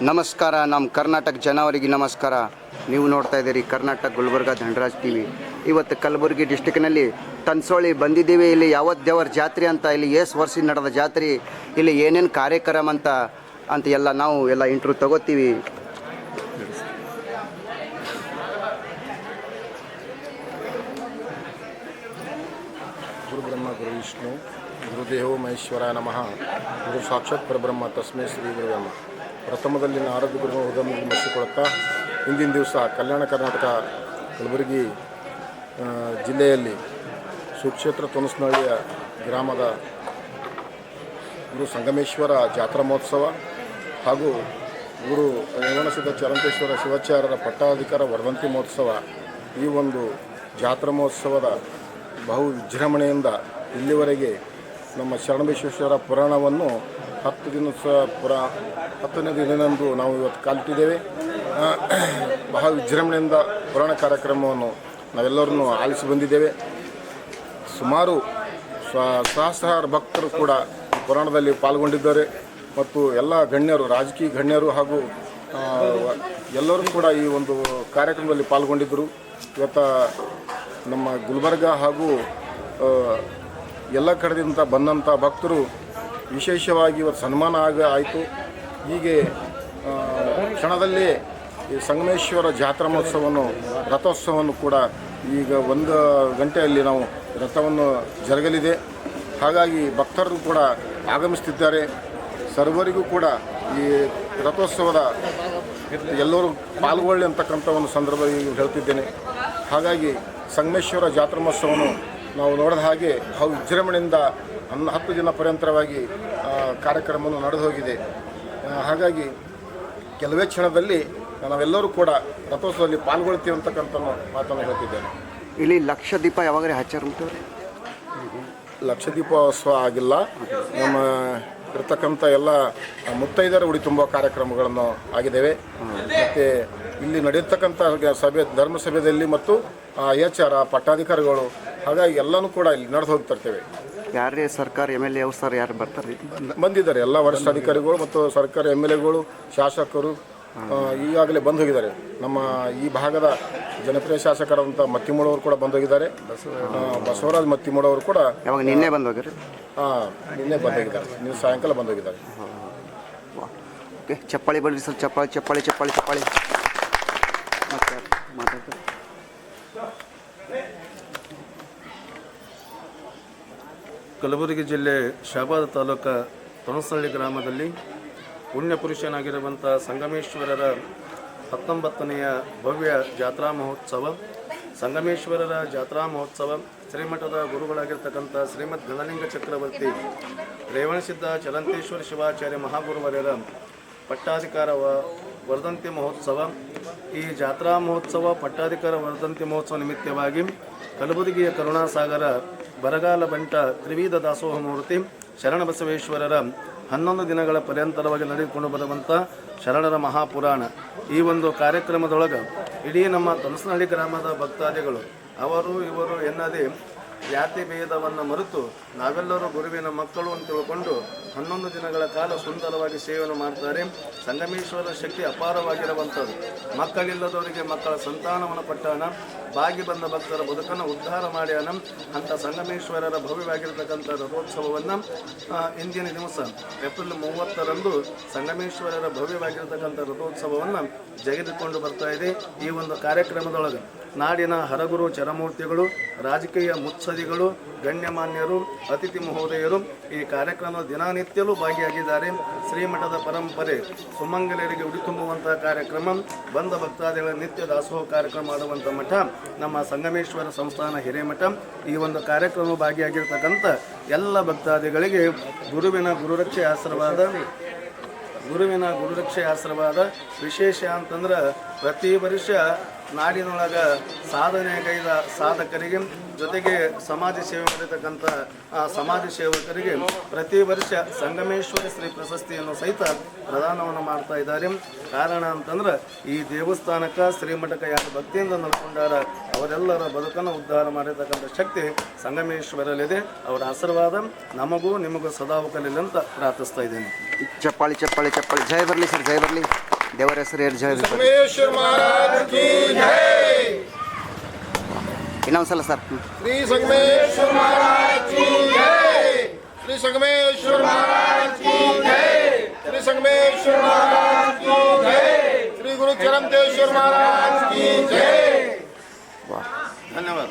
ನಮಸ್ಕಾರ. ನಮ್ಮ ಕರ್ನಾಟಕ ಜನವರಿಗೆ ನಮಸ್ಕಾರ. ನೀವು ನೋಡ್ತಾ ಇದ್ದೀರಿ ಕರ್ನಾಟಕ ಗುಲ್ಬರ್ಗ ಧನರಾಜ್ ಟಿ ವಿ. ಇವತ್ತು ಕಲಬುರಗಿ ಡಿಸ್ಟಿಕ್ನಲ್ಲಿ ತನ್ಸೋಳಿ ಬಂದಿದ್ದೀವಿ. ಇಲ್ಲಿ ಯಾವತ್ತು ದೇವರ ಜಾತ್ರೆ ಅಂತ, ಇಲ್ಲಿ ವರ್ಷ ನಡೆದ ಜಾತ್ರೆ, ಇಲ್ಲಿ ಏನೇನು ಕಾರ್ಯಕ್ರಮ ಅಂತ ಎಲ್ಲ ನಾವು ಎಲ್ಲ ಇಂಟ್ರ್ಯೂ ತಗೋತೀವಿ. ಗುರು ಬ್ರಹ್ಮ ಗುರು ವಿಷ್ಣು ಗುರುದೇವೋ ಮಹೇಶ್ವರ ನಮಃ. ಗುರು ಸಾಕ್ಷಾತ್ ಪರಬ್ರಹ್ಮ ತಸ್ಮೈ ಶ್ರೀ ಗುರುಬ್ರಹ್ಮ. ಪ್ರಥಮದಲ್ಲಿ ಆರೋಗ್ಯ ಗುರು ಉದಯದಲ್ಲಿ ಮೆಚ್ಚಿಕೊಳ್ಳುತ್ತಾ, ಇಂದಿನ ದಿವಸ ಕಲ್ಯಾಣ ಕರ್ನಾಟಕ ಕಲಬುರಗಿ ಜಿಲ್ಲೆಯಲ್ಲಿ ಸುಕ್ಷೇತ್ರ ತೊನಸನಹಳ್ಳಿಯ ಗ್ರಾಮದ ಗುರು ಸಂಗಮೇಶ್ವರ ಜಾತ್ರಾ ಮಹೋತ್ಸವ ಹಾಗೂ ಗುರು ರೇವಣಸಿದ್ಧ ಚಲಂತೇಶ್ವರ ಶಿವಾಚಾರ್ಯರ ಪಟ್ಟಾಧಿಕಾರ ವರ್ಧಂತಿ ಮಹೋತ್ಸವ, ಈ ಒಂದು ಜಾತ್ರಾ ಮಹೋತ್ಸವದ ಬಹು ವಿಜೃಂಭಣೆಯಿಂದ ಇಲ್ಲಿವರೆಗೆ ನಮ್ಮ ಶರಣಬಸವೇಶ್ವರ ಪುರಾಣವನ್ನು 10ನೇ ದಿನದಂದು ನಾವು ಇವತ್ತು ಕಾಲಿಟ್ಟಿದ್ದೇವೆ. ಬಹಳ ವಿಜೃಂಭಣೆಯಿಂದ ಪುರಾಣ ಕಾರ್ಯಕ್ರಮವನ್ನು ನಾವೆಲ್ಲರನ್ನು ಆಲಿಸಿ ಬಂದಿದ್ದೇವೆ. ಸುಮಾರು ಸಹಸ್ರಾರು ಭಕ್ತರು ಕೂಡ ಈ ಪುರಾಣದಲ್ಲಿ ಪಾಲ್ಗೊಂಡಿದ್ದಾರೆ ಮತ್ತು ಎಲ್ಲ ಗಣ್ಯರು, ರಾಜಕೀಯ ಗಣ್ಯರು ಹಾಗೂ ಎಲ್ಲರೂ ಕೂಡ ಈ ಒಂದು ಕಾರ್ಯಕ್ರಮದಲ್ಲಿ ಪಾಲ್ಗೊಂಡಿದ್ದರು. ಇವತ್ತು ನಮ್ಮ ಗುಲ್ಬರ್ಗ ಹಾಗೂ ಎಲ್ಲ ಕಡೆಯಿಂದ ಬಂದಂಥ ಭಕ್ತರು ವಿಶೇಷವಾಗಿ ಇವತ್ತು ಸನ್ಮಾನ ಆಯಿತು. ಹೀಗೆ ಕ್ಷಣದಲ್ಲೇ ಈ ಸಂಗಮೇಶ್ವರ ಜಾತ್ರಾ ಮಹೋತ್ಸವವನ್ನು, ರಥೋತ್ಸವವನ್ನು ಕೂಡ ಈಗ 1 ಗಂಟೆಯಲ್ಲಿ ನಾವು ರಥವನ್ನು ಜರುಗಲಿದೆ. ಹಾಗಾಗಿ ಭಕ್ತರು ಕೂಡ ಆಗಮಿಸುತ್ತಿದ್ದಾರೆ. ಸರ್ವರಿಗೂ ಕೂಡ ಈ ರಥೋತ್ಸವದ ಎಲ್ಲರೂ ಪಾಲ್ಗೊಳ್ಳಿ ಅಂತಕ್ಕಂಥ ಒಂದು ಸಂದರ್ಭದಲ್ಲಿ ಹೇಳ್ತಿದ್ದೇನೆ. ಹಾಗಾಗಿ ಸಂಗಮೇಶ್ವರ ಜಾತ್ರಾ ಮಹೋತ್ಸವವನ್ನು ನಾವು ನೋಡಿದ ಹಾಗೆ ಬಹು ವಿಜೃಂಭಣೆಯಿಂದ 10 ದಿನ ಪರ್ಯಂತರವಾಗಿ ಕಾರ್ಯಕ್ರಮವನ್ನು ನಡೆದು ಹೋಗಿದೆ. ಹಾಗಾಗಿ ಕೆಲವೇ ಕ್ಷಣದಲ್ಲಿ ನಾವೆಲ್ಲರೂ ಕೂಡ ರಥೋತ್ಸವದಲ್ಲಿ ಪಾಲ್ಗೊಳ್ತೀವಿ ಅಂತಕ್ಕಂಥ ಮಾತನ್ನು ಹೇಳ್ತಿದ್ದೇನೆ. ಇಲ್ಲಿ ಲಕ್ಷ ದೀಪ ಯಾವಾಗಲೇ ಹಚ್ಚಾರ? ಲಕ್ಷ ದೀಪೋತ್ಸವ ಆಗಿಲ್ಲ. ನಮ್ಮ ಇರ್ತಕ್ಕಂಥ ಎಲ್ಲ ಮುತ್ತೈದರ ಉಡಿ ತುಂಬ ಕಾರ್ಯಕ್ರಮಗಳನ್ನು ಆಗಿದ್ದೇವೆ. ಮತ್ತು ಇಲ್ಲಿ ನಡೆಯತಕ್ಕಂಥ ಧರ್ಮಸಭೆಯಲ್ಲಿ ಮತ್ತು HR ಪಟ್ಟಾಧಿಕಾರಿಗಳು, ಹಾಗಾಗಿ ಎಲ್ಲನೂ ಕೂಡ ಇಲ್ಲಿ ನಡೆದು ಹೋಗ್ತಿರ್ತೇವೆ. ಯಾರೇ ಸರ್ಕಾರ MLA ಸರ್ ಯಾರು ಬರ್ತಾರೆ? ಬಂದಿದ್ದಾರೆ ಎಲ್ಲ ವರಿಷ್ಠ ಅಧಿಕಾರಿಗಳು ಮತ್ತು ಸರ್ಕಾರ MLAಗಳು, ಶಾಸಕರು ಈಗಾಗಲೇ ಬಂದು ಹೋಗಿದ್ದಾರೆ. ನಮ್ಮ ಈ ಭಾಗದ ಜನಪ್ರಿಯ ಶಾಸಕರಾದಂಥ ಮತ್ತಿಮೂಡವರು ಕೂಡ ಬಂದು ಹೋಗಿದ್ದಾರೆ. ಬಸವರಾಜ್ ಮತ್ತಿಮೂಡವರು ಕೂಡ ಯಾವಾಗ ನಿನ್ನೆ ಬಂದು ಹೋಗಿರಿ? ನಿನ್ನೆ ಬಂದು ಹೋಗಿದ್ದಾರೆ. ನಿನ್ನೆ ಸಾಯಂಕಾಲ ಬಂದು ಹೋಗಿದ್ದಾರೆ. ಓಕೆ, ಚಪ್ಪಾಳಿ ಬಳ್ಳಿ ಸರ್. ಚಪ್ಪಾಳಿ ಚಪ್ಪಾಳಿ ಚಪ್ಪಾಳಿ ಚಪ್ಪಾಳಿ ಮಾತಾಡ್ತಾರೆ. ಕಲಬುರಗಿ ಜಿಲ್ಲೆ ಶಹಾಬಾದ್ ತಾಲೂಕು ತೊನಸನಹಳ್ಳಿ ಗ್ರಾಮದಲ್ಲಿ ಪುಣ್ಯಪುರುಷನಾಗಿರುವಂಥ ಸಂಗಮೇಶ್ವರರ 19ನೆಯ ಭವ್ಯ ಜಾತ್ರಾ ಮಹೋತ್ಸವ. ಸಂಗಮೇಶ್ವರರ ಜಾತ್ರಾ ಮಹೋತ್ಸವ ಶ್ರೀಮಠದ ಗುರುಗಳಾಗಿರ್ತಕ್ಕಂಥ ಶ್ರೀಮದ್ ಗಣಲಿಂಗ ಚಕ್ರವರ್ತಿ ರೇವಣಸಿದ್ಧ ಚಲಂತೇಶ್ವರ ಶಿವಾಚಾರ್ಯ ಮಹಾಗುರುವರ್ಯರ ಪಟ್ಟಾಧಿಕಾರ ವರ್ಧಂತಿ ಮಹೋತ್ಸವ. ಈ ಜಾತ್ರಾ ಮಹೋತ್ಸವ, ಪಟ್ಟಾಧಿಕಾರ ವರ್ಧಂತಿ ಮಹೋತ್ಸವ ನಿಮಿತ್ತವಾಗಿ ಕಲಬುರಗಿಯ ಕರುಣಾಸಾಗರ ಬರಗಾಲ ಬಂಟ ತ್ರಿವಿಧ ದಾಸೋಹ ಮೂರ್ತಿ ಶರಣಬಸವೇಶ್ವರರ 11 ದಿನಗಳ ಪರ್ಯಂತರವಾಗಿ ನಡೆದುಕೊಂಡು ಬರುವಂಥ ಶರಣರ ಮಹಾಪುರಾಣ, ಈ ಒಂದು ಕಾರ್ಯಕ್ರಮದೊಳಗೆ ಇಡೀ ನಮ್ಮ ತೊನಸನಹಳ್ಳಿ ಗ್ರಾಮದ ಭಕ್ತಾದಿಗಳು ಅವರು ಇವರು ಎನ್ನದೇ ಜಾತಿ ಭೇದವನ್ನು ಮರೆತು ನಾವೆಲ್ಲರೂ ಗುರುವಿನ ಮಕ್ಕಳು ಅಂತ ತಿಳ್ಕೊಂಡು 11 ದಿನಗಳ ಕಾಲ ಸುಂದರವಾಗಿ ಸೇವೆಯನ್ನು ಮಾಡ್ತಾರೆ. ಸಂಗಮೇಶ್ವರ ಶಕ್ತಿ ಅಪಾರವಾಗಿರುವಂಥದ್ದು. ಮಕ್ಕಳಿಲ್ಲದವರಿಗೆ ಮಕ್ಕಳ ಸಂತಾನವನ್ನು ಕೊಟ್ಟಾನ, ಬಾಗಿ ಬಂದ ಭಕ್ತರ ಬದುಕನ್ನು ಉದ್ಧಾರ ಮಾಡ್ಯಾನ. ಅಂಥ ಸಂಗಮೇಶ್ವರರ ಭವ್ಯವಾಗಿರ್ತಕ್ಕಂಥ ರಥೋತ್ಸವವನ್ನು ಇಂದಿನ ದಿವಸ ಏಪ್ರಿಲ್ 30ರಂದು ಸಂಗಮೇಶ್ವರರ ಭವ್ಯವಾಗಿರ್ತಕ್ಕಂಥ ರಥೋತ್ಸವವನ್ನು ಜಗೆದುಕೊಂಡು ಬರ್ತಾ ಇದೆ. ಈ ಒಂದು ಕಾರ್ಯಕ್ರಮದೊಳಗೆ ನಾಡಿನ ಹರಗುರು ಚರಮೂರ್ತಿಗಳು, ರಾಜಕೀಯ ಮುತ್ಸದಿಗಳು, ಗಣ್ಯಮಾನ್ಯರು, ಅತಿಥಿ ಮಹೋದಯರು ಈ ಕಾರ್ಯಕ್ರಮದ ದಿನನಿತ್ಯಲೂ ಭಾಗಿಯಾಗಿದ್ದಾರೆ. ಶ್ರೀಮಠದ ಪರಂಪರೆ ಸುಮಂಗಲರಿಗೆ ಉಡಿ ತುಂಬುವಂಥ ಕಾರ್ಯಕ್ರಮ, ಬಂದ ಭಕ್ತಾದಿಗಳ ನಿತ್ಯ ದಾಸೋಹ ಕಾರ್ಯಕ್ರಮ ಮಾಡುವಂಥ ಮಠ ನಮ್ಮ ಸಂಗಮೇಶ್ವರ ಸಂಸ್ಥಾನ ಹಿರೇಮಠ. ಈ ಒಂದು ಕಾರ್ಯಕ್ರಮ ಭಾಗಿಯಾಗಿರ್ತಕ್ಕಂಥ ಎಲ್ಲ ಭಕ್ತಾದಿಗಳಿಗೆ ಗುರುವಿನ ಗುರುರಕ್ಷೆ ಆಶೀರ್ವಾದ ವಿಶೇಷ ಅಂತಂದ್ರೆ ಪ್ರತಿ ವರ್ಷ ನಾಡಿನೊಳಗೆ ಸಾಧನೆಗೈದ ಸಾಧಕರಿಗೆ ಜೊತೆಗೆ ಸಮಾಜ ಸೇವೆ ಮಾಡಿರ್ತಕ್ಕಂಥ ಸಮಾಜ ಸೇವಕರಿಗೆ ಪ್ರತಿ ವರ್ಷ ಸಂಗಮೇಶ್ವರಿ ಶ್ರೀ ಪ್ರಶಸ್ತಿಯನ್ನು ಸಹಿತ ಪ್ರದಾನವನ್ನು ಮಾಡ್ತಾ ಇದ್ದಾರೆ. ಕಾರಣ ಅಂತಂದ್ರೆ ಈ ದೇವಸ್ಥಾನಕ್ಕೆ ಶ್ರೀಮಠಕ್ಕೆ ಯಾರು ಭಕ್ತಿಯಿಂದ ನಡ್ಕೊಂಡಾರ ಅವರೆಲ್ಲರ ಬದುಕನ್ನು ಉದ್ಧಾರ ಮಾಡಿರ್ತಕ್ಕಂಥ ಶಕ್ತಿ ಸಂಗಮೇಶ್ವರಲ್ಲಿದೆ. ಅವರ ಆಶೀರ್ವಾದ ನಮಗೂ ನಿಮಗೂ ಸದಾವಕಲಿಲ್ಲ ಅಂತ ಪ್ರಾರ್ಥಿಸ್ತಾ ಇದ್ದೇನೆ. ಚಪ್ಪಾಳಿ ಚಪ್ಪಾಳಿ ಚಪ್ಪಾಳಿ. ಜಯ ಬರಲಿ ಸರ್, ಜಯ ಬರಲಿ. ದೇವರ ಹೆಸರು ಹೇಳಿ ಜಯ ಸಂಗಮೇಶ್ವರ ಮಹಾರಾಜ್ ಕಿ ಜೈ. ಇನ್ನೊಂದ್ಸಲ ಸರ್. ಶ್ರೀ ಸಂಗಮೇಶ್ವರ ಮಹಾರಾಜ್ ಕಿ ಜೈ. ಶ್ರೀ ಸಂಗಮೇಶ್ವರ ಮಹಾರಾಜ್ ಕಿ ಜೈ. ಶ್ರೀ ಸಂಗಮೇಶ್ವರ ಮಹಾರಾಜ್ ಕಿ ಜೈ. ಶ್ರೀ ಗುರು ಚರಂತೇಶ್ವರ ಮಹಾರಾಜ್ ಕಿ ಜೈ. ಧನ್ಯವಾದ.